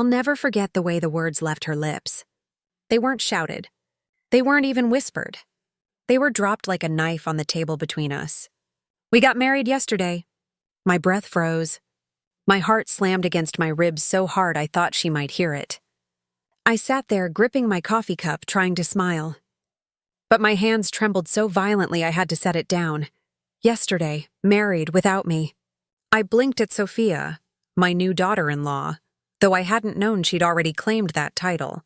I'll never forget the way the words left her lips. They weren't shouted. They weren't even whispered. They were dropped like a knife on the table between us. We got married yesterday. My breath froze. My heart slammed against my ribs so hard I thought she might hear it. I sat there gripping my coffee cup, trying to smile. But my hands trembled so violently I had to set it down. Yesterday, married without me. I blinked at Sophia, my new daughter-in-law, though I hadn't known she'd already claimed that title.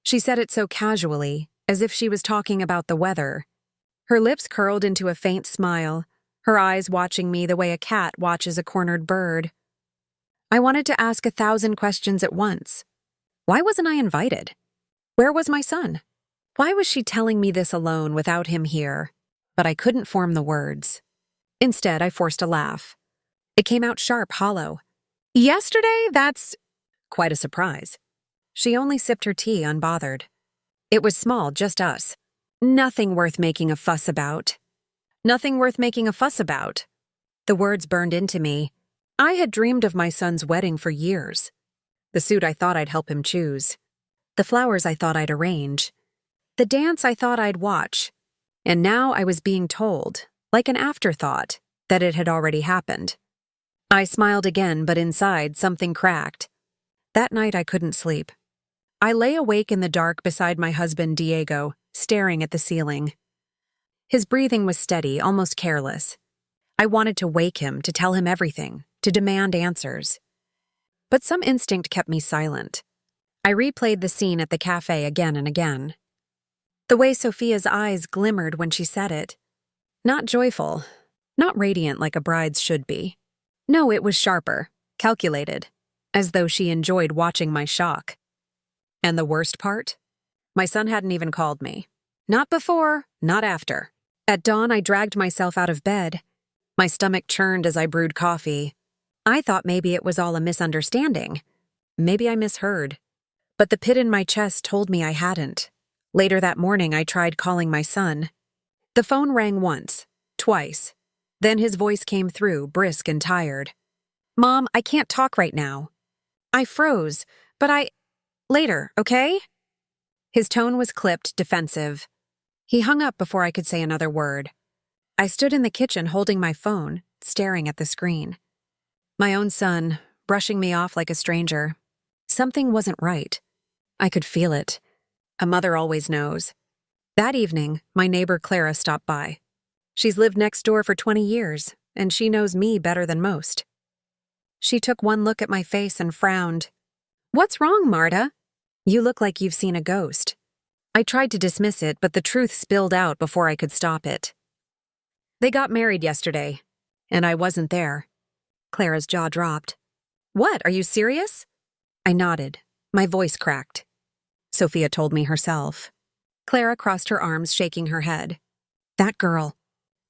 She said it so casually, as if she was talking about the weather. Her lips curled into a faint smile, her eyes watching me the way a cat watches a cornered bird. I wanted to ask 1,000 questions at once. Why wasn't I invited? Where was my son? Why was she telling me this alone without him here? But I couldn't form the words. Instead, I forced a laugh. It came out sharp, hollow. Yesterday, that's quite a surprise. She only sipped her tea, unbothered. It was small, just us. Nothing worth making a fuss about. Nothing worth making a fuss about. The words burned into me. I had dreamed of my son's wedding for years. The suit I thought I'd help him choose. The flowers I thought I'd arrange. The dance I thought I'd watch. And now I was being told, like an afterthought, that it had already happened. I smiled again, but inside something cracked. That night I couldn't sleep. I lay awake in the dark beside my husband Diego, staring at the ceiling. His breathing was steady, almost careless. I wanted to wake him, to tell him everything, to demand answers. But some instinct kept me silent. I replayed the scene at the cafe again and again. The way Sophia's eyes glimmered when she said it. Not joyful, not radiant like a bride's should be. No, it was sharper, calculated, as though she enjoyed watching my shock. And the worst part? My son hadn't even called me. Not before, not after. At dawn, I dragged myself out of bed. My stomach churned as I brewed coffee. I thought maybe it was all a misunderstanding. Maybe I misheard. But the pit in my chest told me I hadn't. Later that morning, I tried calling my son. The phone rang once, twice. Then his voice came through, brisk and tired. "Mom, I can't talk right now." I froze, but later, okay? His tone was clipped, defensive. He hung up before I could say another word. I stood in the kitchen holding my phone, staring at the screen. My own son, brushing me off like a stranger. Something wasn't right. I could feel it. A mother always knows. That evening, my neighbor Clara stopped by. She's lived next door for 20 years, and she knows me better than most. She took one look at my face and frowned. "What's wrong, Marta? You look like you've seen a ghost." I tried to dismiss it, but the truth spilled out before I could stop it. "They got married yesterday, and I wasn't there." Clara's jaw dropped. "What, are you serious?" I nodded. My voice cracked. Sophia told me herself. Clara crossed her arms, shaking her head. "That girl.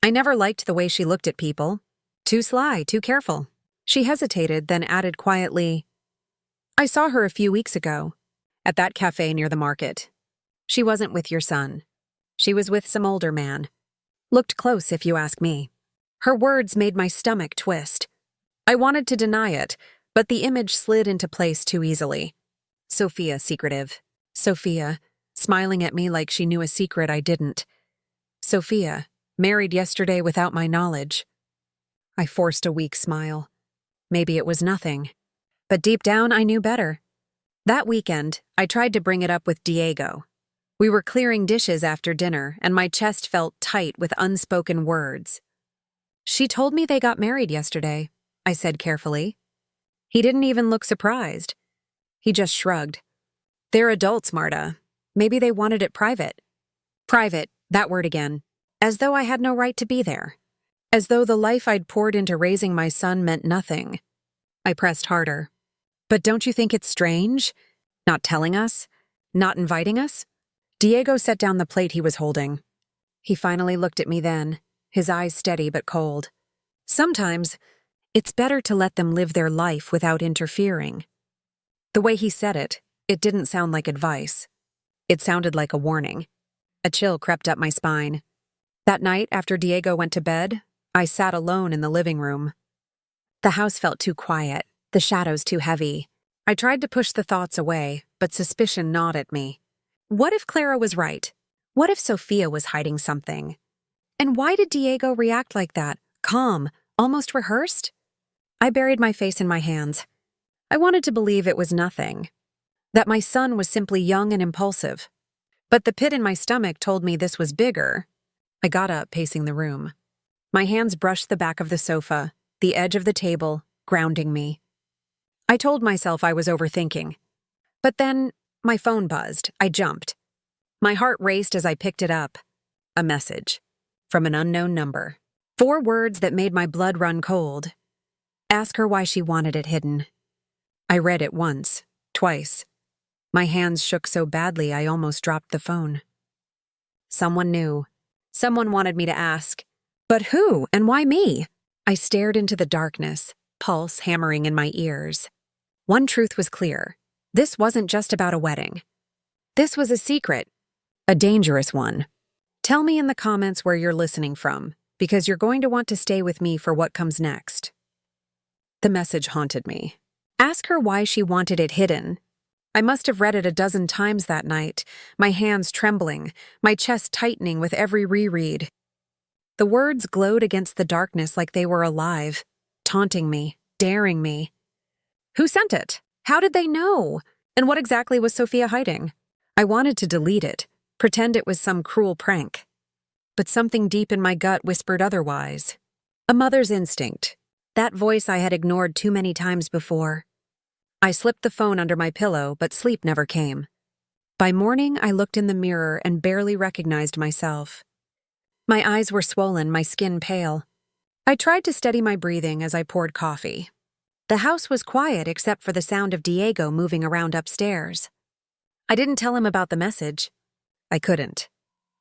I never liked the way she looked at people. Too sly, too careful." She hesitated, then added quietly, "I saw her a few weeks ago, at that cafe near the market. She wasn't with your son. She was with some older man. Looked close, if you ask me." Her words made my stomach twist. I wanted to deny it, but the image slid into place too easily. Sophia, secretive. Sophia, smiling at me like she knew a secret I didn't. Sophia, married yesterday without my knowledge. I forced a weak smile. Maybe it was nothing. But deep down, I knew better. That weekend, I tried to bring it up with Diego. We were clearing dishes after dinner, and my chest felt tight with unspoken words. "She told me they got married yesterday," I said carefully. He didn't even look surprised. He just shrugged. "They're adults, Marta. Maybe they wanted it private." Private, that word again. As though I had no right to be there. As though the life I'd poured into raising my son meant nothing. I pressed harder. "But don't you think it's strange? Not telling us? Not inviting us?" Diego set down the plate he was holding. He finally looked at me then, his eyes steady but cold. "Sometimes, it's better to let them live their life without interfering." The way he said it, it didn't sound like advice. It sounded like a warning. A chill crept up my spine. That night, after Diego went to bed, I sat alone in the living room. The house felt too quiet, the shadows too heavy. I tried to push the thoughts away, but suspicion gnawed at me. What if Clara was right? What if Sophia was hiding something? And why did Diego react like that? Calm, almost rehearsed? I buried my face in my hands. I wanted to believe it was nothing, that my son was simply young and impulsive. But the pit in my stomach told me this was bigger. I got up, pacing the room. My hands brushed the back of the sofa, the edge of the table, grounding me. I told myself I was overthinking. But then, my phone buzzed. I jumped. My heart raced as I picked it up. A message. From an unknown number. 4 words that made my blood run cold. Ask her why she wanted it hidden. I read it once, twice. My hands shook so badly I almost dropped the phone. Someone knew. Someone wanted me to ask. But who, and why me? I stared into the darkness, pulse hammering in my ears. One truth was clear. This wasn't just about a wedding. This was a secret. A dangerous one. Tell me in the comments where you're listening from, because you're going to want to stay with me for what comes next. The message haunted me. Ask her why she wanted it hidden. I must have read it a dozen times that night, my hands trembling, my chest tightening with every reread. The words glowed against the darkness like they were alive, taunting me, daring me. Who sent it? How did they know? And what exactly was Sophia hiding? I wanted to delete it, pretend it was some cruel prank. But something deep in my gut whispered otherwise. A mother's instinct. That voice I had ignored too many times before. I slipped the phone under my pillow, but sleep never came. By morning, I looked in the mirror and barely recognized myself. My eyes were swollen, my skin pale. I tried to steady my breathing as I poured coffee. The house was quiet except for the sound of Diego moving around upstairs. I didn't tell him about the message. I couldn't.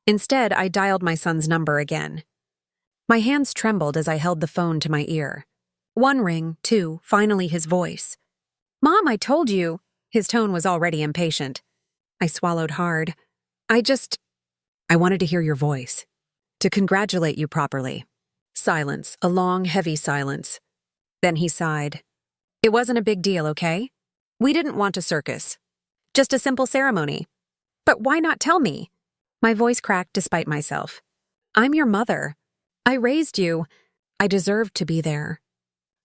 Instead, I dialed my son's number again. My hands trembled as I held the phone to my ear. 1 ring, 2, finally his voice. "Mom, I told you." His tone was already impatient. I swallowed hard. I wanted to hear your voice. To congratulate you properly. Silence, a long, heavy silence. Then he sighed. It wasn't a big deal, okay? We didn't want a circus. Just a simple ceremony. But why not tell me? My voice cracked despite myself. I'm your mother. I raised you. I deserved to be there.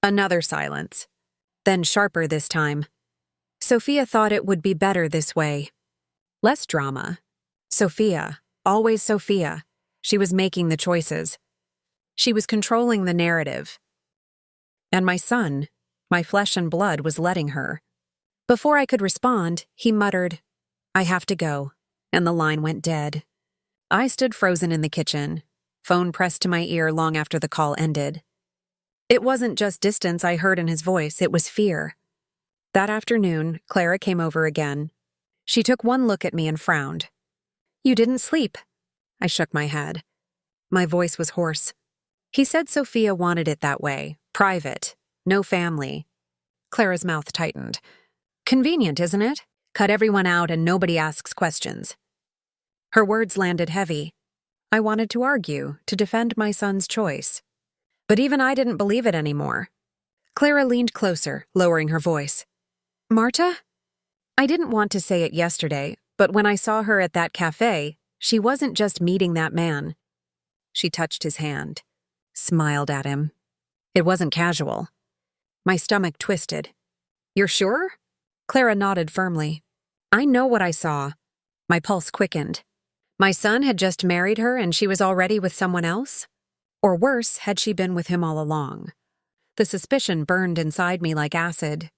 Another silence. Then sharper this time. Sophia thought it would be better this way. Less drama. Sophia, always Sophia. She was making the choices. She was controlling the narrative. And my son, my flesh and blood, was letting her. Before I could respond, he muttered, I have to go, and the line went dead. I stood frozen in the kitchen, phone pressed to my ear long after the call ended. It wasn't just distance I heard in his voice, it was fear. That afternoon, Clara came over again. She took one look at me and frowned. You didn't sleep. I shook my head. My voice was hoarse. He said Sophia wanted it that way, private, no family. Clara's mouth tightened. Convenient, isn't it? Cut everyone out and nobody asks questions. Her words landed heavy. I wanted to argue, to defend my son's choice. But even I didn't believe it anymore. Clara leaned closer, lowering her voice. Marta? I didn't want to say it yesterday, but when I saw her at that cafe, she wasn't just meeting that man. She touched his hand, smiled at him. It wasn't casual. My stomach twisted. You're sure? Clara nodded firmly. I know what I saw. My pulse quickened. My son had just married her and she was already with someone else? Or worse, had she been with him all along? The suspicion burned inside me like acid.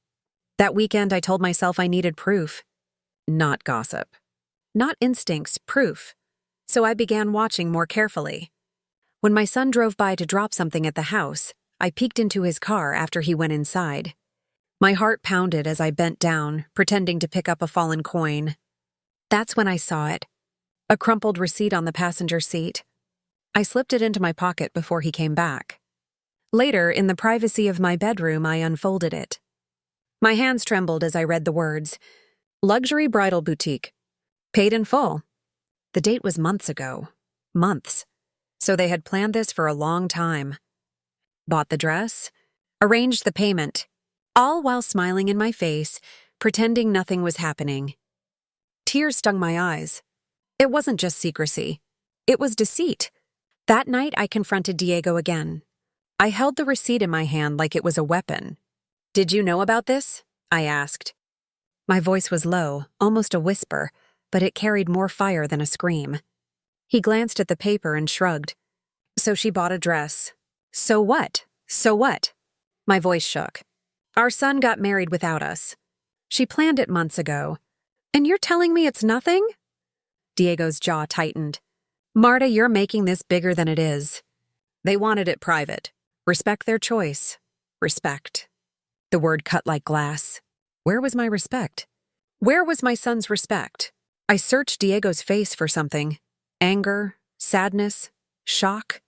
That weekend I told myself I needed proof. Not gossip. Not instincts, proof. So I began watching more carefully. When my son drove by to drop something at the house, I peeked into his car after he went inside. My heart pounded as I bent down, pretending to pick up a fallen coin. That's when I saw it. A crumpled receipt on the passenger seat. I slipped it into my pocket before he came back. Later, in the privacy of my bedroom, I unfolded it. My hands trembled as I read the words. Luxury bridal boutique. Paid in full. The date was months ago. Months. So they had planned this for a long time. Bought the dress. Arranged the payment. All while smiling in my face, pretending nothing was happening. Tears stung my eyes. It wasn't just secrecy. It was deceit. That night, I confronted Diego again. I held the receipt in my hand like it was a weapon. "Did you know about this?" I asked. My voice was low, almost a whisper, but it carried more fire than a scream. He glanced at the paper and shrugged. "So she bought a dress. So what? So what?" My voice shook. "Our son got married without us. She planned it months ago. And you're telling me it's nothing?" Diego's jaw tightened. "Marta, you're making this bigger than it is. They wanted it private. Respect their choice. Respect." The word cut like glass. Where was my respect? Where was my son's respect? I searched Diego's face for something. Anger, sadness, shock,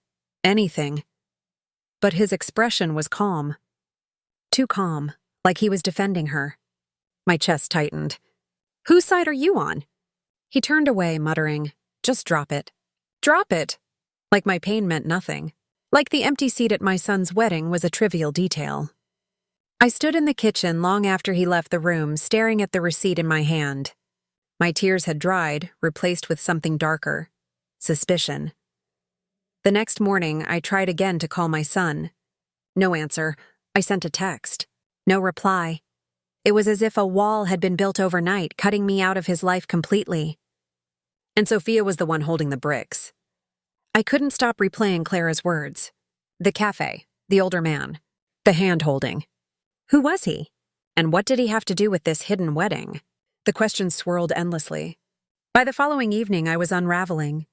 anything. But his expression was calm. Too calm, like he was defending her. My chest tightened. "Whose side are you on?" He turned away, muttering, "Just drop it. Drop it." Like my pain meant nothing. Like the empty seat at my son's wedding was a trivial detail. I stood in the kitchen long after he left the room, staring at the receipt in my hand. My tears had dried, replaced with something darker. Suspicion. The next morning, I tried again to call my son. No answer. I sent a text. No reply. It was as if a wall had been built overnight, cutting me out of his life completely. And Sophia was the one holding the bricks. I couldn't stop replaying Clara's words. The cafe, the older man, the hand-holding. Who was he? And what did he have to do with this hidden wedding? The questions swirled endlessly. By the following evening, I was unraveling.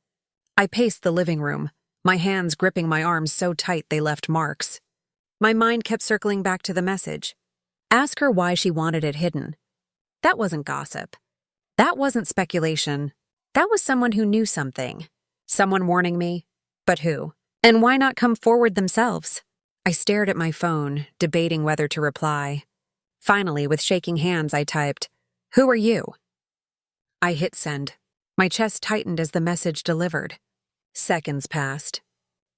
I paced the living room, my hands gripping my arms so tight they left marks. My mind kept circling back to the message. Ask her why she wanted it hidden. That wasn't gossip. That wasn't speculation. That was someone who knew something. Someone warning me. But who? And why not come forward themselves? I stared at my phone, debating whether to reply. Finally, with shaking hands, I typed, "Who are you?" I hit send. My chest tightened as the message delivered. Seconds passed.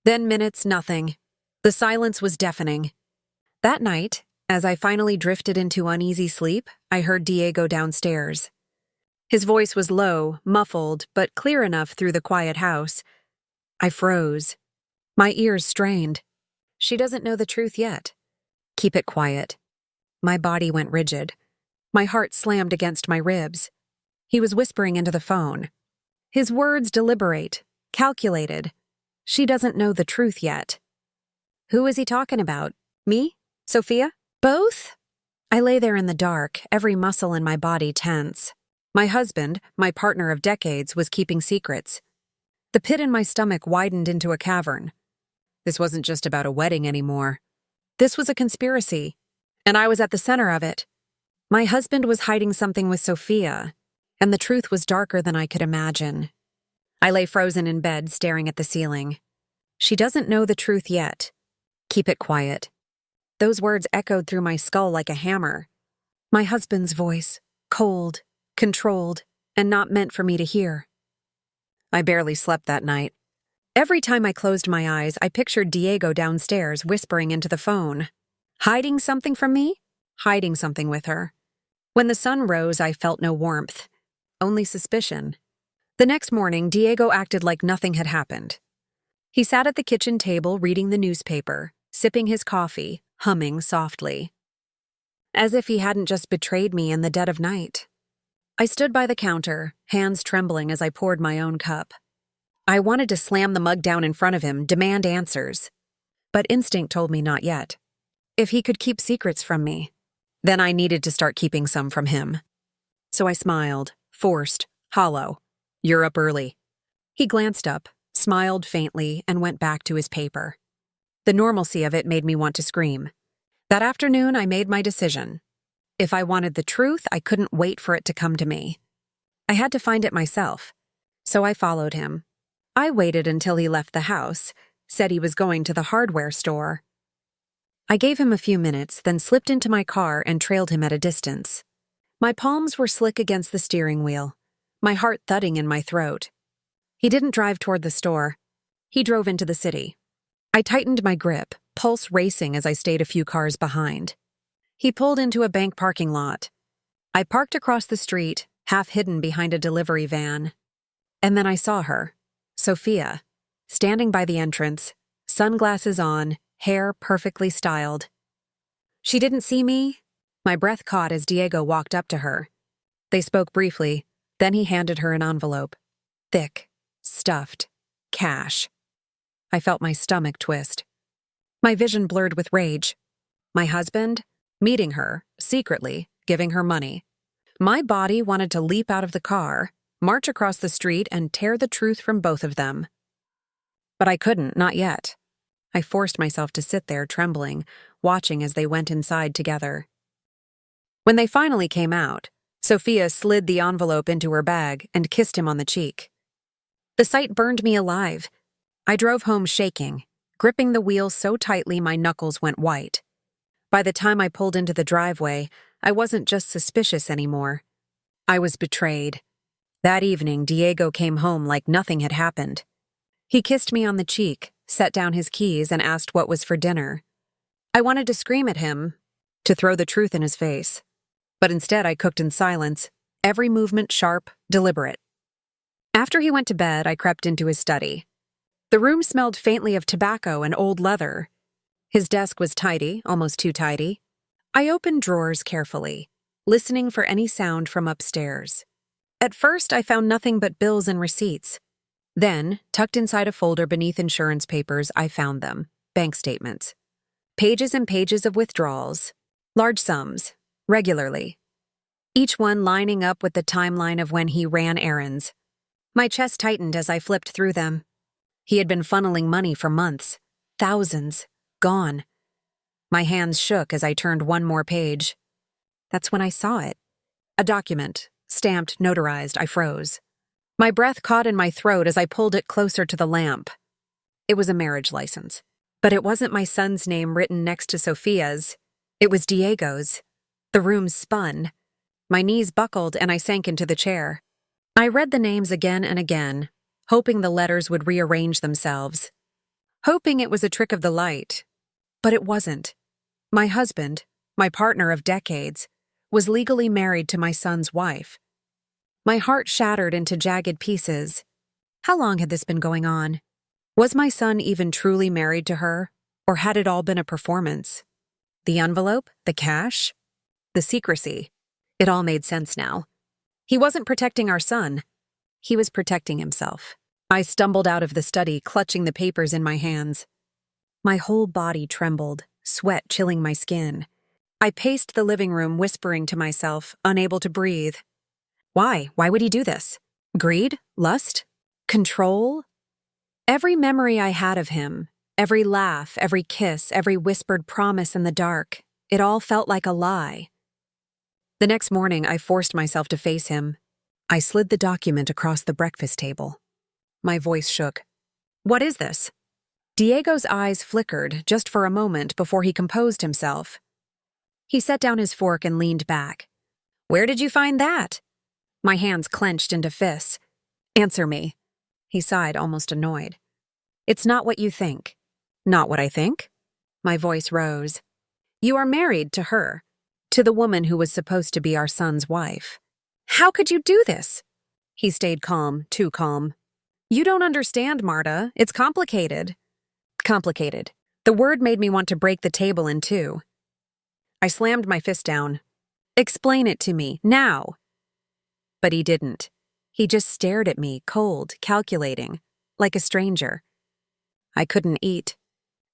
Then minutes, nothing. The silence was deafening. That night, as I finally drifted into uneasy sleep, I heard Diego downstairs. His voice was low, muffled, but clear enough through the quiet house. I froze. My ears strained. She doesn't know the truth yet. Keep it quiet. My body went rigid. My heart slammed against my ribs. He was whispering into the phone. His words deliberate, calculated. She doesn't know the truth yet. Who is he talking about? Me? Sophia? Both? I lay there in the dark, every muscle in my body tense. My husband, my partner of decades, was keeping secrets. The pit in my stomach widened into a cavern. This wasn't just about a wedding anymore. This was a conspiracy, and I was at the center of it. My husband was hiding something with Sophia, and the truth was darker than I could imagine. I lay frozen in bed, staring at the ceiling. She doesn't know the truth yet. Keep it quiet. Those words echoed through my skull like a hammer. My husband's voice, cold, controlled, and not meant for me to hear. I barely slept that night. Every time I closed my eyes, I pictured Diego downstairs whispering into the phone. Hiding something from me? Hiding something with her. When the sun rose, I felt no warmth, only suspicion. The next morning, Diego acted like nothing had happened. He sat at the kitchen table reading the newspaper, sipping his coffee, humming softly. As if he hadn't just betrayed me in the dead of night. I stood by the counter, hands trembling as I poured my own cup. I wanted to slam the mug down in front of him, demand answers. But instinct told me not yet. If he could keep secrets from me, then I needed to start keeping some from him. So I smiled, forced, hollow. You're up early. He glanced up, smiled faintly, and went back to his paper. The normalcy of it made me want to scream. That afternoon, I made my decision. If I wanted the truth, I couldn't wait for it to come to me. I had to find it myself. So I followed him. I waited until he left the house, said he was going to the hardware store. I gave him a few minutes, then slipped into my car and trailed him at a distance. My palms were slick against the steering wheel, my heart thudding in my throat. He didn't drive toward the store. He drove into the city. I tightened my grip, pulse racing as I stayed a few cars behind. He pulled into a bank parking lot. I parked across the street, half hidden behind a delivery van. And then I saw her, Sophia, standing by the entrance, sunglasses on, hair perfectly styled. She didn't see me. My breath caught as Diego walked up to her. They spoke briefly, then he handed her an envelope. Thick, stuffed, cash. I felt my stomach twist. My vision blurred with rage. My husband, meeting her, secretly, giving her money. My body wanted to leap out of the car, march across the street, and tear the truth from both of them. But I couldn't, not yet. I forced myself to sit there, trembling, watching as they went inside together. When they finally came out, Sophia slid the envelope into her bag and kissed him on the cheek. The sight burned me alive. I drove home shaking, gripping the wheel so tightly my knuckles went white. By the time I pulled into the driveway, I wasn't just suspicious anymore. I was betrayed. That evening, Diego came home like nothing had happened. He kissed me on the cheek, set down his keys, and asked what was for dinner. I wanted to scream at him, to throw the truth in his face. But instead I cooked in silence, every movement sharp, deliberate. After he went to bed, I crept into his study. The room smelled faintly of tobacco and old leather. His desk was tidy, almost too tidy. I opened drawers carefully, listening for any sound from upstairs. At first, I found nothing but bills and receipts. Then, tucked inside a folder beneath insurance papers, I found them, bank statements. Pages and pages of withdrawals, large sums, regularly. Each one lining up with the timeline of when he ran errands. My chest tightened as I flipped through them. He had been funneling money for months. Thousands. Gone. My hands shook as I turned one more page. That's when I saw it. A document, stamped, notarized. I froze. My breath caught in my throat as I pulled it closer to the lamp. It was a marriage license. But it wasn't my son's name written next to Sophia's. It was Diego's. The room spun. My knees buckled and I sank into the chair. I read the names again and again, hoping the letters would rearrange themselves. Hoping it was a trick of the light. But it wasn't. My husband, my partner of decades, was legally married to my son's wife. My heart shattered into jagged pieces. How long had this been going on? Was my son even truly married to her, or had it all been a performance? The envelope, the cash, the secrecy. It all made sense now. He wasn't protecting our son. He was protecting himself. I stumbled out of the study, clutching the papers in my hands. My whole body trembled, sweat chilling my skin. I paced the living room, whispering to myself, unable to breathe. Why? Why would he do this? Greed? Lust? Control? Every memory I had of him, every laugh, every kiss, every whispered promise in the dark, it all felt like a lie. The next morning, I forced myself to face him. I slid the document across the breakfast table. My voice shook. What is this? Diego's eyes flickered just for a moment before he composed himself. He set down his fork and leaned back. Where did you find that? My hands clenched into fists. Answer me. He sighed, almost annoyed. It's not what you think. Not what I think? My voice rose. You are married to her, to the woman who was supposed to be our son's wife. How could you do this? He stayed calm, too calm. You don't understand, Marta. It's complicated. Complicated. The word made me want to break the table in two. I slammed my fist down. Explain it to me, now. But he didn't. He just stared at me, cold, calculating, like a stranger. I couldn't eat.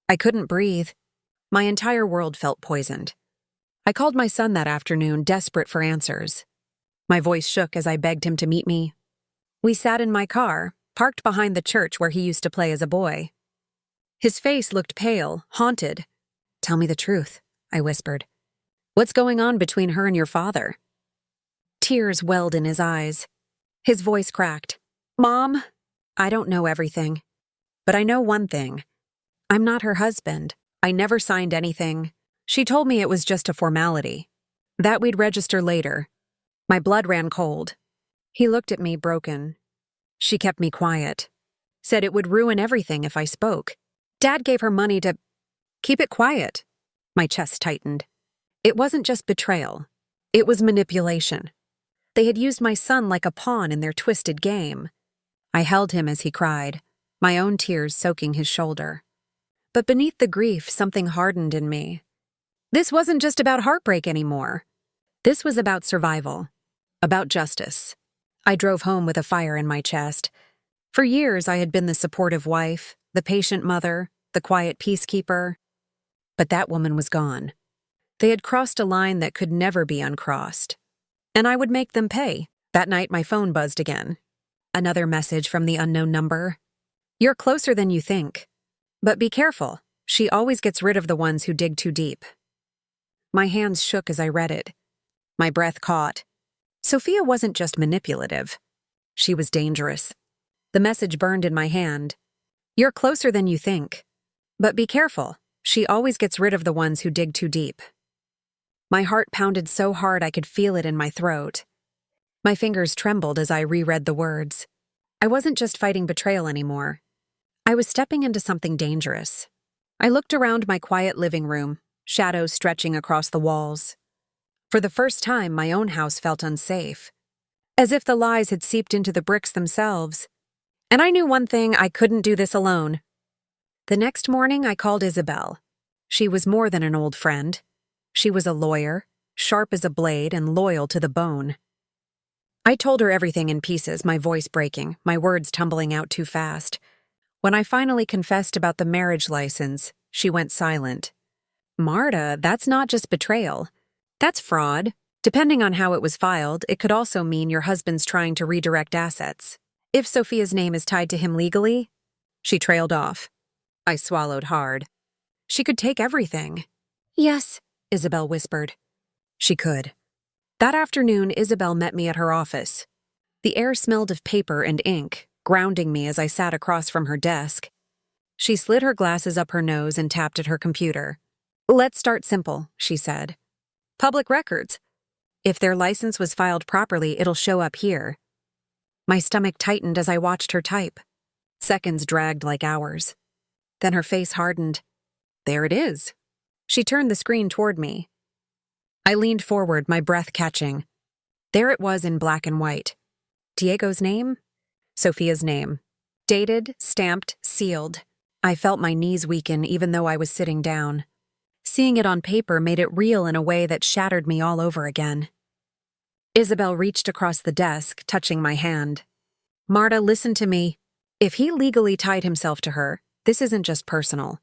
I couldn't breathe. My entire world felt poisoned. I called my son that afternoon, desperate for answers. My voice shook as I begged him to meet me. We sat in my car, parked behind the church where he used to play as a boy. His face looked pale, haunted. Tell me the truth, I whispered. What's going on between her and your father? Tears welled in his eyes. His voice cracked. Mom, I don't know everything. But I know one thing. I'm not her husband. I never signed anything. She told me it was just a formality. That we'd register later. My blood ran cold. He looked at me broken. She kept me quiet. Said it would ruin everything if I spoke. Dad gave her money to keep it quiet. My chest tightened. It wasn't just betrayal. It was manipulation. They had used my son like a pawn in their twisted game. I held him as he cried, my own tears soaking his shoulder. But beneath the grief, something hardened in me. This wasn't just about heartbreak anymore. This was about survival, about justice. I drove home with a fire in my chest. For years, I had been the supportive wife, the patient mother, the quiet peacekeeper. But that woman was gone. They had crossed a line that could never be uncrossed. And I would make them pay. That night, my phone buzzed again. Another message from the unknown number. You're closer than you think. But be careful. She always gets rid of the ones who dig too deep. My hands shook as I read it. My breath caught. Sophia wasn't just manipulative. She was dangerous. The message burned in my hand. You're closer than you think. But be careful. She always gets rid of the ones who dig too deep. My heart pounded so hard I could feel it in my throat. My fingers trembled as I reread the words. I wasn't just fighting betrayal anymore. I was stepping into something dangerous. I looked around my quiet living room, shadows stretching across the walls. For the first time, my own house felt unsafe, as if the lies had seeped into the bricks themselves. And I knew one thing: I couldn't do this alone. The next morning, I called Isabel. She was more than an old friend. She was a lawyer, sharp as a blade and loyal to the bone. I told her everything in pieces, my voice breaking, my words tumbling out too fast. When I finally confessed about the marriage license, she went silent. Marta, that's not just betrayal. That's fraud. Depending on how it was filed, it could also mean your husband's trying to redirect assets. If Sophia's name is tied to him legally, she trailed off. I swallowed hard. She could take everything. Yes, Isabel whispered. She could. That afternoon, Isabel met me at her office. The air smelled of paper and ink, grounding me as I sat across from her desk. She slid her glasses up her nose and tapped at her computer. Let's start simple, she said. Public records. If their license was filed properly, it'll show up here. My stomach tightened as I watched her type. Seconds dragged like hours. Then her face hardened. There it is. She turned the screen toward me. I leaned forward, my breath catching. There it was in black and white. Diego's name? Sophia's name. Dated, stamped, sealed. I felt my knees weaken even though I was sitting down. Seeing it on paper made it real in a way that shattered me all over again. Isabel reached across the desk, touching my hand. Marta, listen to me. If he legally tied himself to her, this isn't just personal.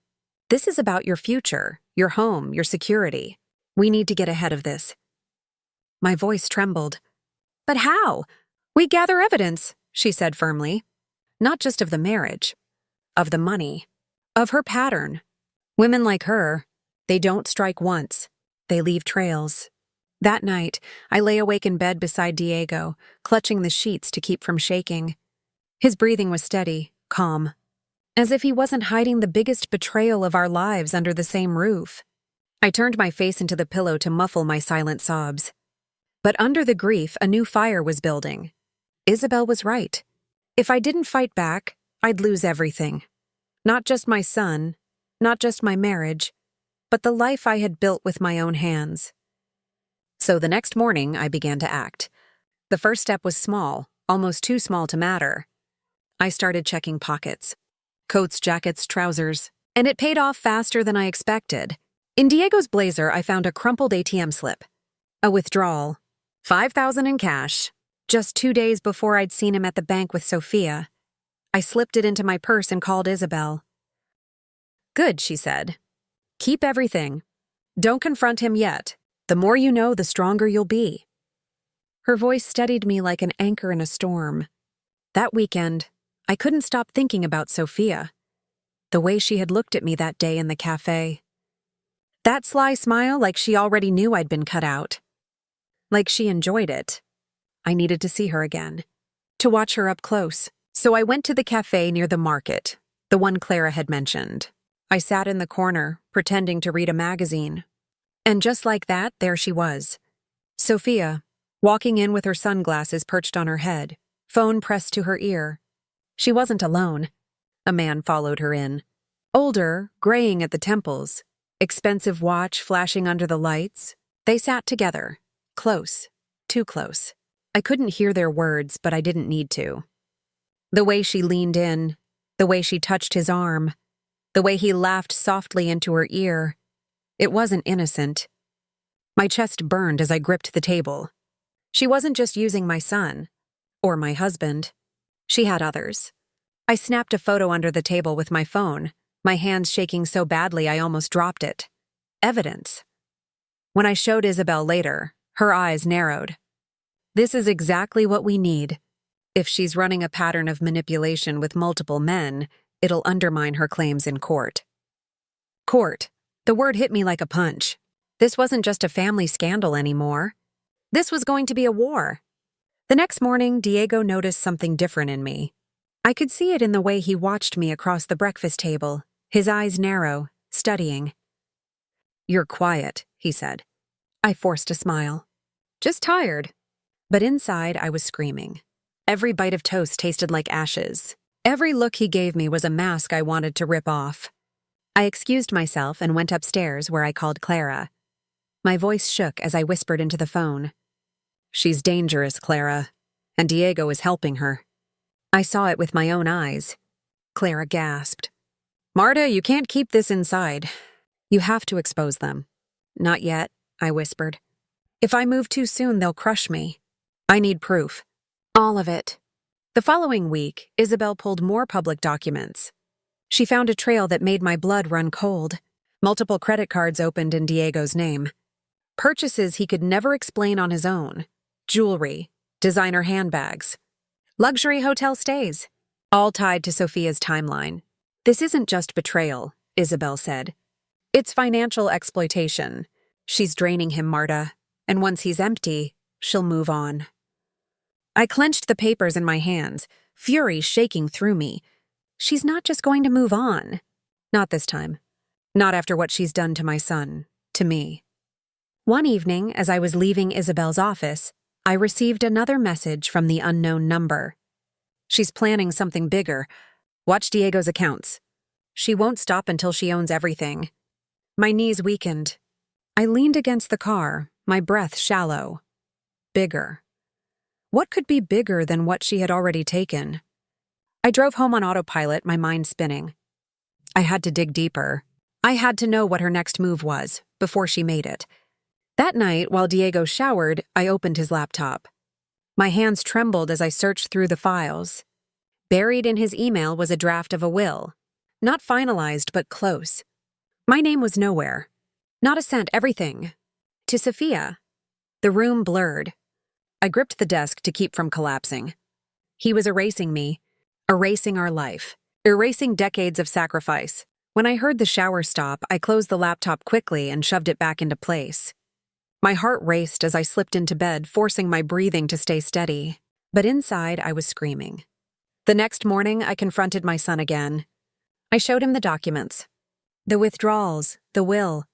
This is about your future, your home, your security. We need to get ahead of this. My voice trembled. But how? We gather evidence, she said firmly. Not just of the marriage, of the money, of her pattern. Women like her, they don't strike once. They leave trails. That night, I lay awake in bed beside Diego, clutching the sheets to keep from shaking. His breathing was steady, calm, as if he wasn't hiding the biggest betrayal of our lives under the same roof. I turned my face into the pillow to muffle my silent sobs. But under the grief, a new fire was building. Isabel was right. If I didn't fight back, I'd lose everything. Not just my son, not just my marriage, but the life I had built with my own hands. So the next morning, I began to act. The first step was small, almost too small to matter. I started checking pockets. Coats, jackets, trousers. And it paid off faster than I expected. In Diego's blazer, I found a crumpled ATM slip. A withdrawal. $5,000 in cash. Just 2 days before I'd seen him at the bank with Sophia. I slipped it into my purse and called Isabel. Good, she said. Keep everything. Don't confront him yet. The more you know, the stronger you'll be. Her voice steadied me like an anchor in a storm. That weekend, I couldn't stop thinking about Sophia. The way she had looked at me that day in the cafe. That sly smile, like she already knew I'd been cut out. Like she enjoyed it. I needed to see her again. To watch her up close. So I went to the cafe near the market, the one Clara had mentioned. I sat in the corner, pretending to read a magazine. And just like that, there she was. Sophia, walking in with her sunglasses perched on her head, phone pressed to her ear. She wasn't alone. A man followed her in. Older, graying at the temples, expensive watch flashing under the lights. They sat together, Close. Too close. I couldn't hear their words, but I didn't need to. The way she leaned in, the way she touched his arm, the way he laughed softly into her ear, it wasn't innocent. My chest burned as I gripped the table. She wasn't just using my son, or my husband. She had others. I snapped a photo under the table with my phone, my hands shaking so badly I almost dropped it. Evidence. When I showed Isabel later, her eyes narrowed. This is exactly what we need. If she's running a pattern of manipulation with multiple men, it'll undermine her claims in court. Court. The word hit me like a punch. This wasn't just a family scandal anymore. This was going to be a war. The next morning, Diego noticed something different in me. I could see it in the way he watched me across the breakfast table, his eyes narrow, studying. "You're quiet," he said. I forced a smile. "Just tired." But inside, I was screaming. Every bite of toast tasted like ashes. Every look he gave me was a mask I wanted to rip off. I excused myself and went upstairs where I called Clara. My voice shook as I whispered into the phone. "She's dangerous, Clara, and Diego is helping her." I saw it with my own eyes. Clara gasped. "Marta, you can't keep this inside. You have to expose them." "Not yet," I whispered. "If I move too soon, they'll crush me. I need proof. All of it." The following week, Isabel pulled more public documents. She found a trail that made my blood run cold. Multiple credit cards opened in Diego's name. Purchases he could never explain on his own. Jewelry, designer handbags, luxury hotel stays, all tied to Sophia's timeline. "This isn't just betrayal," Isabel said. "It's financial exploitation. She's draining him, Marta, and once he's empty, she'll move on." I clenched the papers in my hands, fury shaking through me. She's not just going to move on. Not this time. Not after what she's done to my son, to me. One evening, as I was leaving Isabel's office, I received another message from the unknown number. "She's planning something bigger. Watch Diego's accounts. She won't stop until she owns everything." My knees weakened. I leaned against the car, my breath shallow. Bigger. What could be bigger than what she had already taken? I drove home on autopilot, my mind spinning. I had to dig deeper. I had to know what her next move was, before she made it. That night, while Diego showered, I opened his laptop. My hands trembled as I searched through the files. Buried in his email was a draft of a will. Not finalized, but close. My name was nowhere. Not a cent, everything. To Sophia. The room blurred. I gripped the desk to keep from collapsing. He was erasing me, erasing our life, erasing decades of sacrifice. When I heard the shower stop, I closed the laptop quickly and shoved it back into place. My heart raced as I slipped into bed, forcing my breathing to stay steady. But inside, I was screaming. The next morning, I confronted my son again. I showed him the documents. The withdrawals, the will.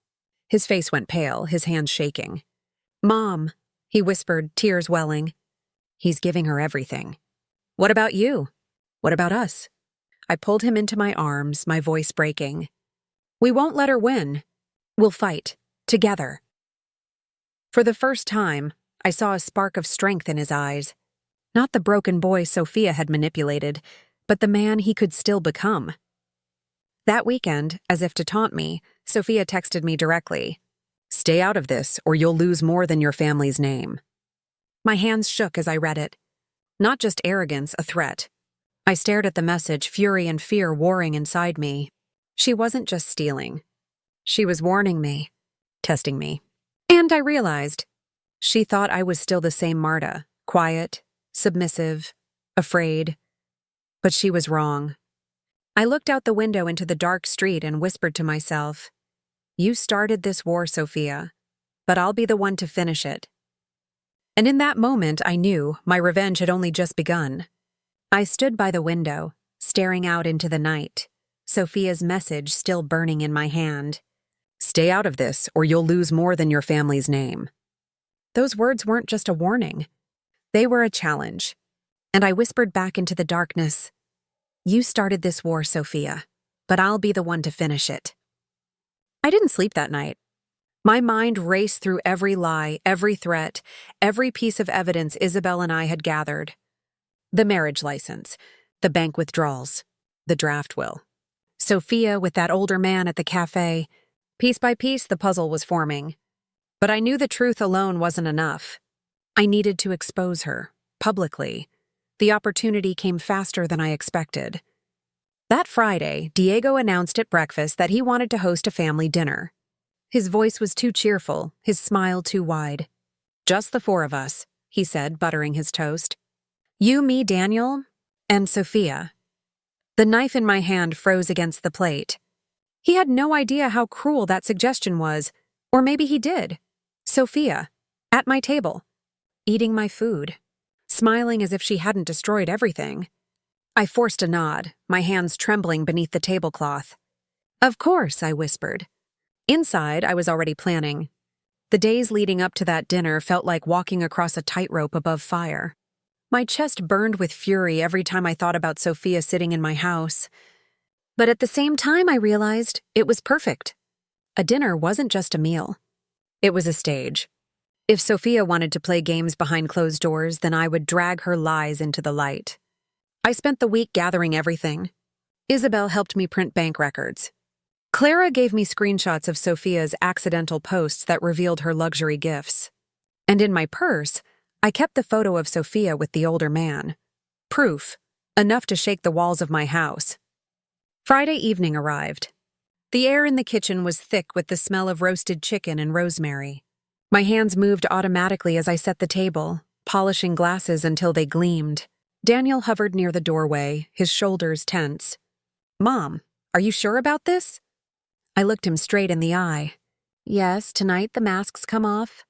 His face went pale, his hands shaking. "Mom," he whispered, tears welling. "He's giving her everything." "What about you? What about us?" I pulled him into my arms, my voice breaking. "We won't let her win. We'll fight. Together." For the first time, I saw a spark of strength in his eyes. Not the broken boy Sophia had manipulated, but the man he could still become. That weekend, as if to taunt me, Sophia texted me directly. "Stay out of this, or you'll lose more than your family's name." My hands shook as I read it. Not just arrogance, a threat. I stared at the message, fury and fear warring inside me. She wasn't just stealing. She was warning me, testing me. And I realized, she thought I was still the same Marta, quiet, submissive, afraid. But she was wrong. I looked out the window into the dark street and whispered to myself, "You started this war, Sophia, but I'll be the one to finish it." And in that moment, I knew my revenge had only just begun. I stood by the window, staring out into the night, Sophia's message still burning in my hand. "Stay out of this, or you'll lose more than your family's name." Those words weren't just a warning. They were a challenge. And I whispered back into the darkness, "You started this war, Sophia, but I'll be the one to finish it." I didn't sleep that night. My mind raced through every lie, every threat, every piece of evidence Isabel and I had gathered. The marriage license, the bank withdrawals, the draft will. Sophia with that older man at the cafe. Piece by piece, the puzzle was forming. But I knew the truth alone wasn't enough. I needed to expose her, publicly. The opportunity came faster than I expected. That Friday, Diego announced at breakfast that he wanted to host a family dinner. His voice was too cheerful, his smile too wide. "Just the four of us," he said, buttering his toast. "You, me, Daniel, and Sophia." The knife in my hand froze against the plate. He had no idea how cruel that suggestion was, or maybe he did. Sophia, at my table, eating my food, smiling as if she hadn't destroyed everything. I forced a nod, my hands trembling beneath the tablecloth. "Of course," I whispered. Inside, I was already planning. The days leading up to that dinner felt like walking across a tightrope above fire. My chest burned with fury every time I thought about Sophia sitting in my house. But at the same time, I realized it was perfect. A dinner wasn't just a meal. It was a stage. If Sophia wanted to play games behind closed doors, then I would drag her lies into the light. I spent the week gathering everything. Isabel helped me print bank records. Clara gave me screenshots of Sophia's accidental posts that revealed her luxury gifts. And in my purse, I kept the photo of Sophia with the older man. Proof, enough to shake the walls of my house. Friday evening arrived. The air in the kitchen was thick with the smell of roasted chicken and rosemary. My hands moved automatically as I set the table, polishing glasses until they gleamed. Daniel hovered near the doorway, his shoulders tense. "Mom, are you sure about this?" I looked him straight in the eye. "Yes, tonight the masks come off."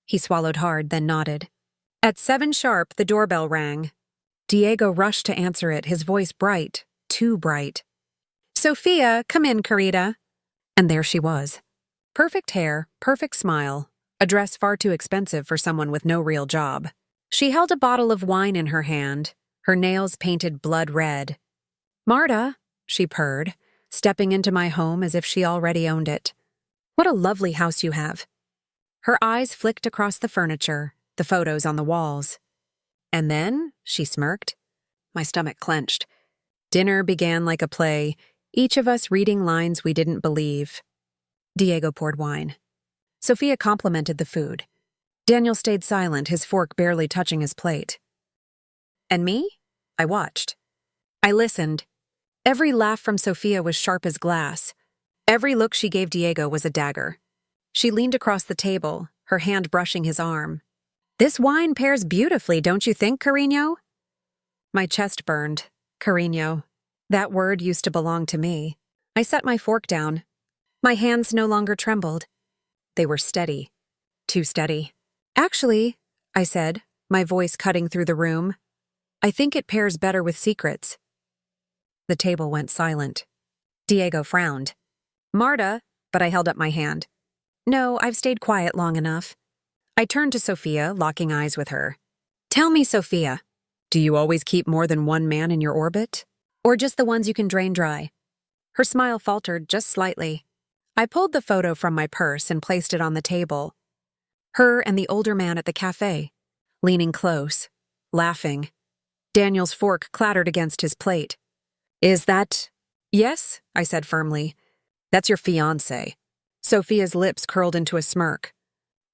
He swallowed hard, then nodded. At 7 sharp, the doorbell rang. Diego rushed to answer it, his voice bright, too bright. "Sophia, come in, Carita." And there she was. Perfect hair, perfect smile, a dress far too expensive for someone with no real job. She held a bottle of wine in her hand, her nails painted blood red. "Marta," she purred, stepping into my home as if she already owned it. "What a lovely house you have." Her eyes flicked across the furniture, the photos on the walls. "And then," she smirked. My stomach clenched. Dinner began like a play, each of us reading lines we didn't believe. Diego poured wine. Sophia complimented the food. Daniel stayed silent, his fork barely touching his plate. And me? I watched. I listened. Every laugh from Sophia was sharp as glass. Every look she gave Diego was a dagger. She leaned across the table, her hand brushing his arm. "This wine pairs beautifully, don't you think, Carino?" My chest burned. Carino. That word used to belong to me. I set my fork down. My hands no longer trembled. They were steady. Too steady. "Actually," I said, my voice cutting through the room, "I think it pairs better with secrets." The table went silent. Diego frowned. "Marta," but I held up my hand. "No, I've stayed quiet long enough." I turned to Sophia, locking eyes with her. "Tell me, Sophia, do you always keep more than one man in your orbit? Or just the ones you can drain dry?" Her smile faltered just slightly. I pulled the photo from my purse and placed it on the table. Her and the older man at the cafe, leaning close, laughing. Daniel's fork clattered against his plate. "Is that—" "Yes," I said firmly. "That's your fiancé." Sophia's lips curled into a smirk.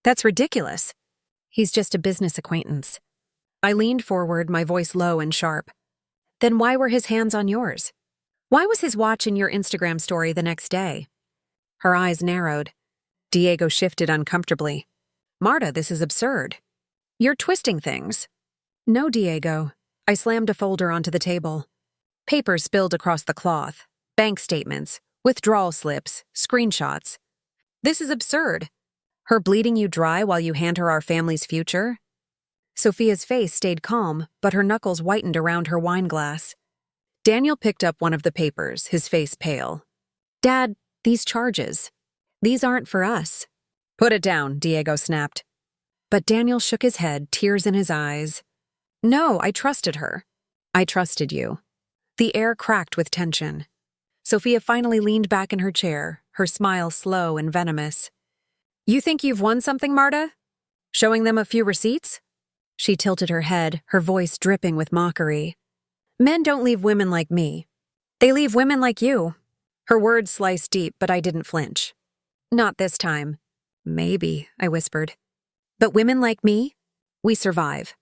"That's ridiculous. He's just a business acquaintance." I leaned forward, my voice low and sharp. "Then why were his hands on yours? Why was his watch in your Instagram story the next day?" Her eyes narrowed. Diego shifted uncomfortably. "Marta, this is absurd. You're twisting things." "No, Diego." I slammed a folder onto the table. Papers spilled across the cloth. Bank statements, withdrawal slips, screenshots. "This is absurd. Her bleeding you dry while you hand her our family's future?" Sophia's face stayed calm, but her knuckles whitened around her wine glass. Daniel picked up one of the papers, his face pale. "Dad, these charges. These aren't for us." "Put it down," Diego snapped. But Daniel shook his head, tears in his eyes. "No, I trusted her." "I trusted you." The air cracked with tension. Sophia finally leaned back in her chair, her smile slow and venomous. You think you've won something, Marta? Showing them a few receipts? She tilted her head, her voice dripping with mockery. Men don't leave women like me. They leave women like you. Her words sliced deep, but I didn't flinch. Not this time. Maybe, I whispered. But women like me? We survive.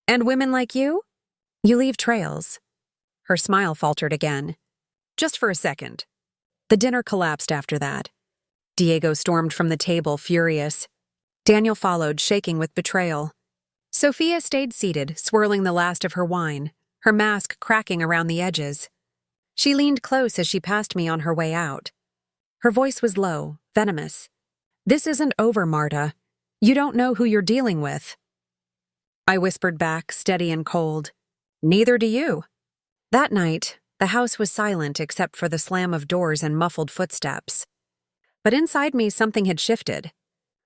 And women like you? You leave trails. Her smile faltered again. Just for a second. The dinner collapsed after that. Diego stormed from the table, furious. Daniel followed, shaking with betrayal. Sophia stayed seated, swirling the last of her wine, her mask cracking around the edges. She leaned close as she passed me on her way out. Her voice was low, venomous. This isn't over, Marta. You don't know who you're dealing with. I whispered back, steady and cold. Neither do you. That night, the house was silent except for the slam of doors and muffled footsteps. But inside me, something had shifted.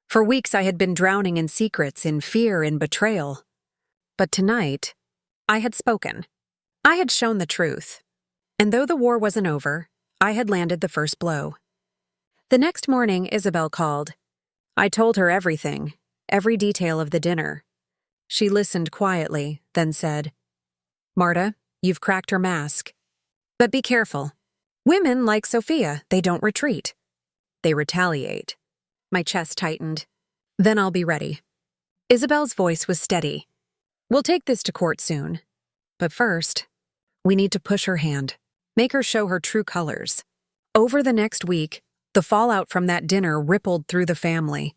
For weeks, I had been drowning in secrets, in fear, in betrayal. But tonight, I had spoken. I had shown the truth. And though the war wasn't over, I had landed the first blow. The next morning, Isabel called. I told her everything, every detail of the dinner. She listened quietly, then said, Marta, you've cracked her mask. But be careful. Women like Sophia, they don't retreat. They retaliate. My chest tightened. Then I'll be ready. Isabel's voice was steady. We'll take this to court soon. But first, we need to push her hand, make her show her true colors. Over the next week, the fallout from that dinner rippled through the family.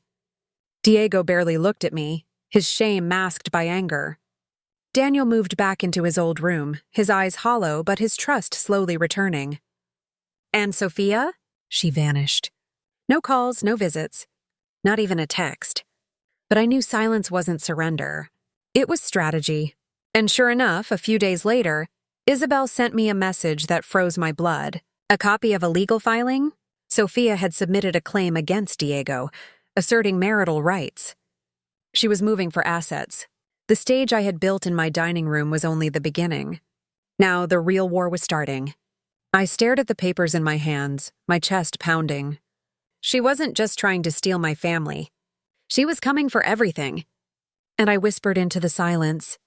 Diego barely looked at me, his shame masked by anger. Daniel moved back into his old room, his eyes hollow but his trust slowly returning. And Sophia? She vanished. No calls, no visits, not even a text. But I knew silence wasn't surrender. It was strategy. And sure enough, a few days later, Isabel sent me a message that froze my blood. A copy of a legal filing? Sophia had submitted a claim against Diego, asserting marital rights. She was moving for assets. The stage I had built in my dining room was only the beginning. Now the real war was starting. I stared at the papers in my hands, my chest pounding. She wasn't just trying to steal my family. She was coming for everything. And I whispered into the silence,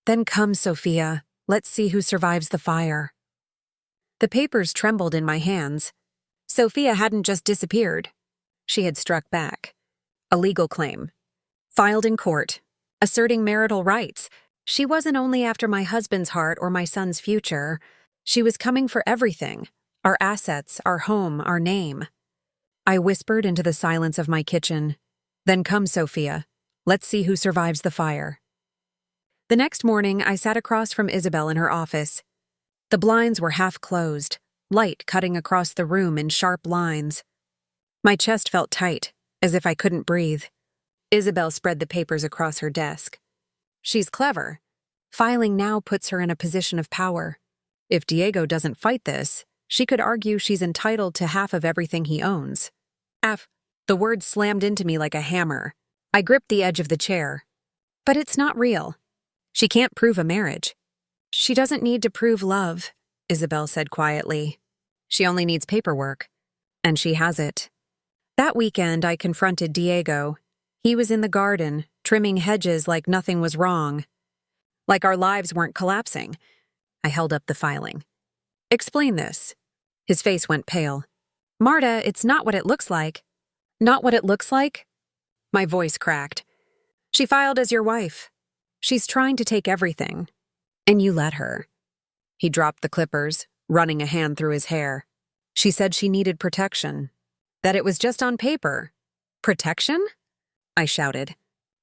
Then come, Sophia. Let's see who survives the fire. The papers trembled in my hands. Sophia hadn't just disappeared. She had struck back. A legal claim. Filed in court. Asserting marital rights. She wasn't only after my husband's heart or my son's future. She was coming for everything. Our assets, our home, our name. I whispered into the silence of my kitchen. Then come, Sophia. Let's see who survives the fire. The next morning, I sat across from Isabel in her office. The blinds were half closed, light cutting across the room in sharp lines. My chest felt tight, as if I couldn't breathe. Isabel spread the papers across her desk. She's clever. Filing now puts her in a position of power. If Diego doesn't fight this, she could argue she's entitled to half of everything he owns. The word slammed into me like a hammer. I gripped the edge of the chair. But it's not real. She can't prove a marriage. She doesn't need to prove love, Isabel said quietly. She only needs paperwork. And she has it. That weekend, I confronted Diego. He was in the garden, trimming hedges like nothing was wrong. Like our lives weren't collapsing. I held up the filing. Explain this. His face went pale. Marta, it's not what it looks like. Not what it looks like? My voice cracked. She filed as your wife. She's trying to take everything. And you let her. He dropped the clippers, running a hand through his hair. She said she needed protection. That it was just on paper. Protection? I shouted.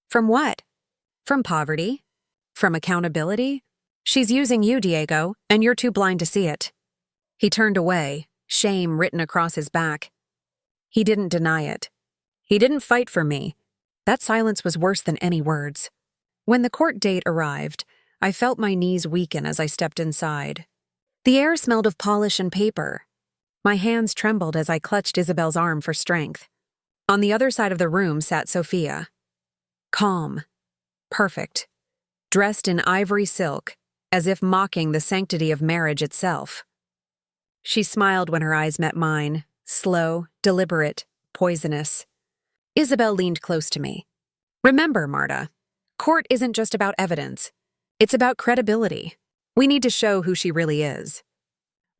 From what? From poverty? From accountability? She's using you, Diego, and you're too blind to see it. He turned away, shame written across his back. He didn't deny it. He didn't fight for me. That silence was worse than any words. When the court date arrived, I felt my knees weaken as I stepped inside. The air smelled of polish and paper. My hands trembled as I clutched Isabel's arm for strength. On the other side of the room sat Sophia. Calm. Perfect. Dressed in ivory silk, as if mocking the sanctity of marriage itself. She smiled when her eyes met mine, slow, deliberate, poisonous. Isabel leaned close to me. Remember, Marta, court isn't just about evidence. It's about credibility. We need to show who she really is.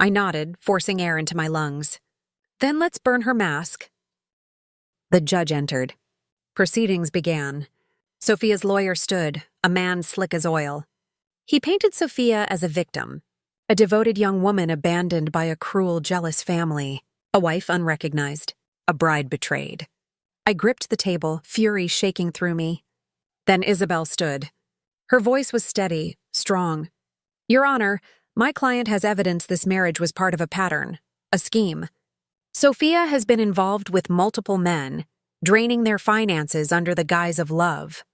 I nodded, forcing air into my lungs. Then let's burn her mask. The judge entered. Proceedings began. Sophia's lawyer stood, a man slick as oil. He painted Sophia as a victim, a devoted young woman abandoned by a cruel, jealous family, a wife unrecognized, a bride betrayed. I gripped the table, fury shaking through me. Then Isabel stood. Her voice was steady, strong. Your Honor, my client has evidence this marriage was part of a pattern, a scheme. Sophia has been involved with multiple men, draining their finances under the guise of love.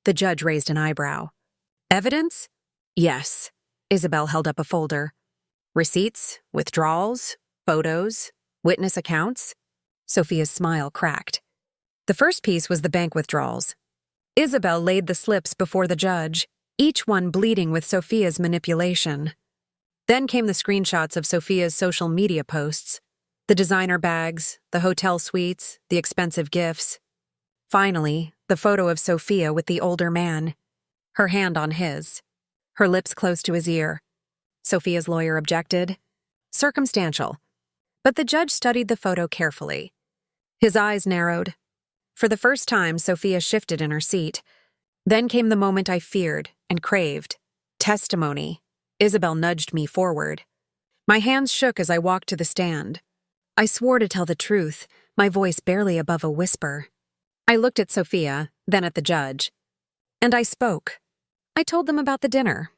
The judge raised an eyebrow. Evidence? Yes. Isabel held up a folder. Receipts, withdrawals, photos, witness accounts. Sophia's smile cracked. The first piece was the bank withdrawals. Isabel laid the slips before the judge, each one bleeding with Sophia's manipulation. Then came the screenshots of Sophia's social media posts, the designer bags, the hotel suites, the expensive gifts. Finally, the photo of Sophia with the older man, her hand on his, her lips close to his ear. Sophia's lawyer objected. Circumstantial. But the judge studied the photo carefully. His eyes narrowed. For the first time, Sophia shifted in her seat. Then came the moment I feared and craved. Testimony. Isabel nudged me forward. My hands shook as I walked to the stand. I swore to tell the truth, my voice barely above a whisper. I looked at Sophia, then at the judge. And I spoke. I told them about the dinner,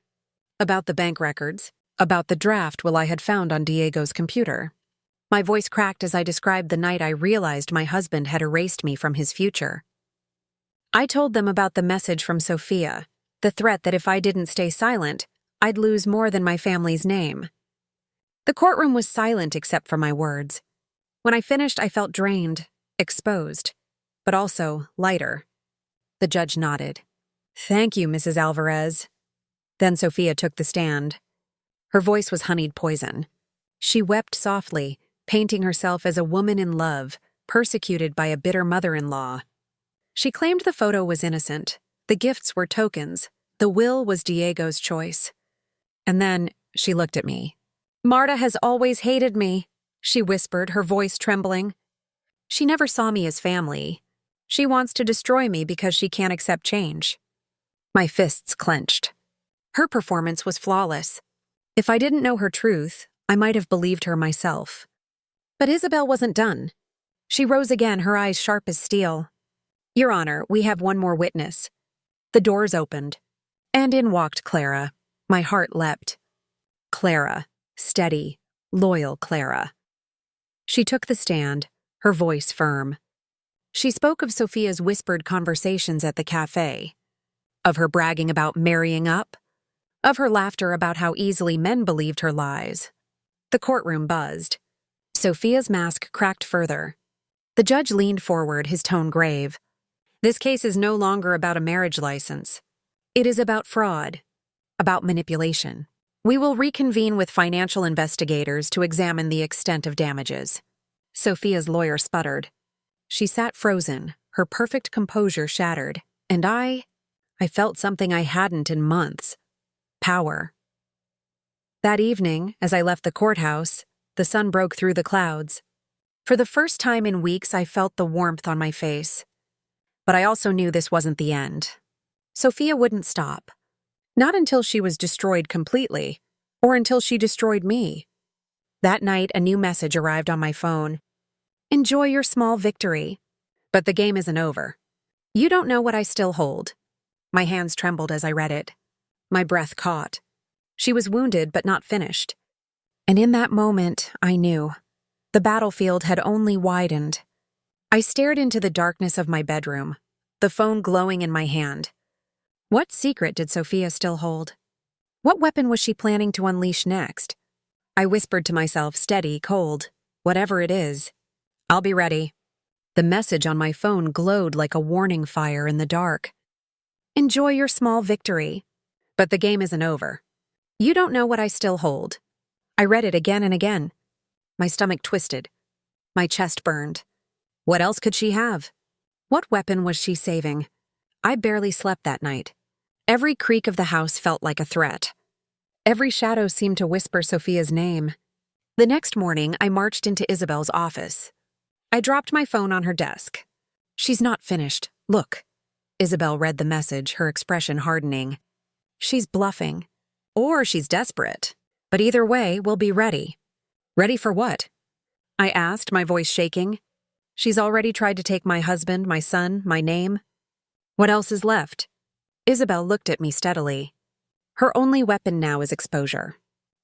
about the bank records, about the draft Will I had found on Diego's computer. My voice cracked as I described the night I realized my husband had erased me from his future. I told them about the message from Sophia, the threat that if I didn't stay silent, I'd lose more than my family's name. The courtroom was silent except for my words. When I finished, I felt drained, exposed, but also lighter. The judge nodded. Thank you, Mrs. Alvarez. Then Sophia took the stand. Her voice was honeyed poison. She wept softly, painting herself as a woman in love, persecuted by a bitter mother-in-law. She claimed the photo was innocent, the gifts were tokens, the will was Diego's choice. And then she looked at me. Marta has always hated me, she whispered, her voice trembling. She never saw me as family. She wants to destroy me because she can't accept change. My fists clenched. Her performance was flawless. If I didn't know her truth, I might have believed her myself. But Isabel wasn't done. She rose again, her eyes sharp as steel. Your Honor, we have one more witness. The doors opened, and in walked Clara. My heart leapt. Clara, steady, loyal Clara. She took the stand, her voice firm. She spoke of Sophia's whispered conversations at the cafe, of her bragging about marrying up, of her laughter about how easily men believed her lies. The courtroom buzzed. Sophia's mask cracked further. The judge leaned forward, his tone grave. This case is no longer about a marriage license. It is about fraud, about manipulation. We will reconvene with financial investigators to examine the extent of damages. Sophia's lawyer sputtered. She sat frozen, her perfect composure shattered, and I felt something I hadn't in months. Power. That evening, as I left the courthouse, the sun broke through the clouds. For the first time in weeks, I felt the warmth on my face. But I also knew this wasn't the end. Sophia wouldn't stop. Not until she was destroyed completely, or until she destroyed me. That night, a new message arrived on my phone. Enjoy your small victory. But the game isn't over. You don't know what I still hold. My hands trembled as I read it. My breath caught. She was wounded but not finished. And in that moment, I knew. The battlefield had only widened. I stared into the darkness of my bedroom, the phone glowing in my hand. What secret did Sophia still hold? What weapon was she planning to unleash next? I whispered to myself, steady, cold, whatever it is, I'll be ready. The message on my phone glowed like a warning fire in the dark. Enjoy your small victory. But the game isn't over. You don't know what I still hold. I read it again and again. My stomach twisted. My chest burned. What else could she have? What weapon was she saving? I barely slept that night. Every creak of the house felt like a threat. Every shadow seemed to whisper Sophia's name. The next morning, I marched into Isabel's office. I dropped my phone on her desk. "She's not finished. Look." Isabel read the message, her expression hardening. "She's bluffing. Or she's desperate. But either way, we'll be ready." "Ready for what?" I asked, my voice shaking. "She's already tried to take my husband, my son, my name. What else is left?" Isabel looked at me steadily. "Her only weapon now is exposure.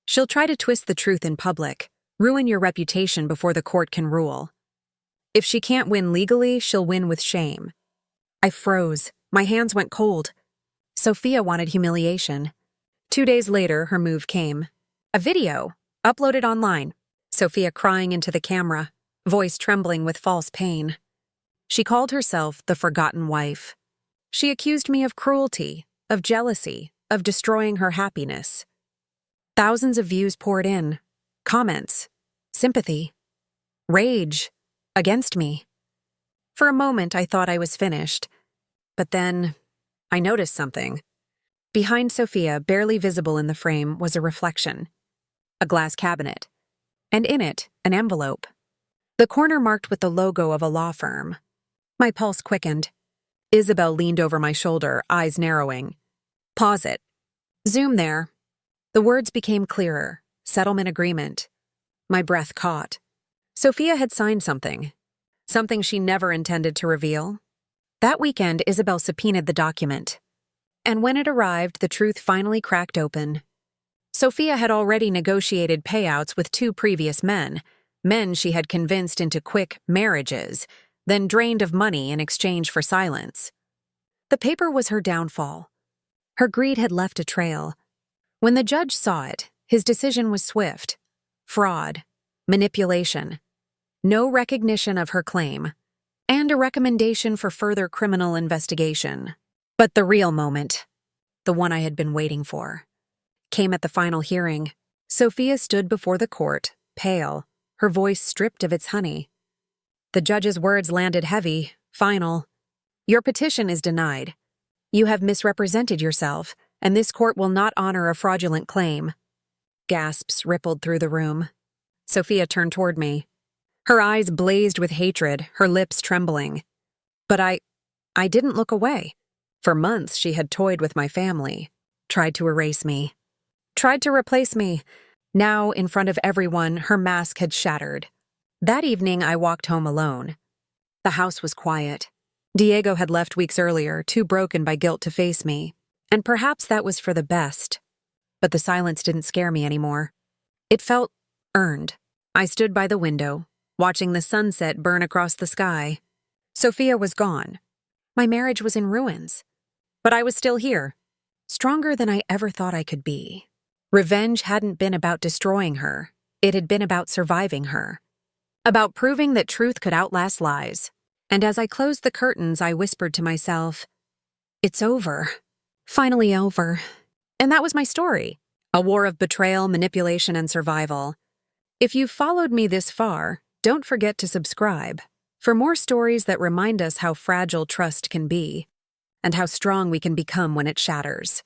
She'll try to twist the truth in public, ruin your reputation before the court can rule. If she can't win legally, she'll win with shame." I froze. My hands went cold. Sophia wanted humiliation. 2 days later, her move came. A video, uploaded online. Sophia crying into the camera, voice trembling with false pain. She called herself the forgotten wife. She accused me of cruelty, of jealousy, of destroying her happiness. Thousands of views poured in. Comments. Sympathy. Rage. Against me. For a moment, I thought I was finished. But then, I noticed something. Behind Sophia, barely visible in the frame, was a reflection. A glass cabinet. And in it, an envelope. The corner marked with the logo of a law firm. My pulse quickened. Isabel leaned over my shoulder, eyes narrowing. "Pause it. Zoom there." The words became clearer. Settlement agreement. My breath caught. Sophia had signed something. Something she never intended to reveal. That weekend, Isabel subpoenaed the document. And when it arrived, the truth finally cracked open. Sophia had already negotiated payouts with 2 previous men she had convinced into quick marriages, then drained of money in exchange for silence. The paper was her downfall. Her greed had left a trail. When the judge saw it, his decision was swift. Fraud. Manipulation. No recognition of her claim. And a recommendation for further criminal investigation. But the real moment, the one I had been waiting for, came at the final hearing. Sophia stood before the court, pale, her voice stripped of its honey. The judge's words landed heavy, final. "Your petition is denied. You have misrepresented yourself, and this court will not honor a fraudulent claim." Gasps rippled through the room. Sophia turned toward me. Her eyes blazed with hatred, her lips trembling. But I didn't look away. For months she had toyed with my family, tried to erase me, tried to replace me. Now, in front of everyone, her mask had shattered. That evening, I walked home alone. The house was quiet. Diego had left weeks earlier, too broken by guilt to face me. And perhaps that was for the best. But the silence didn't scare me anymore. It felt earned. I stood by the window, watching the sunset burn across the sky. Sophia was gone. My marriage was in ruins. But I was still here, stronger than I ever thought I could be. Revenge hadn't been about destroying her. It had been about surviving her. About proving that truth could outlast lies. And as I closed the curtains, I whispered to myself, "It's over. Finally over." And that was my story. A war of betrayal, manipulation, and survival. If you've followed me this far, don't forget to subscribe for more stories that remind us how fragile trust can be and how strong we can become when it shatters.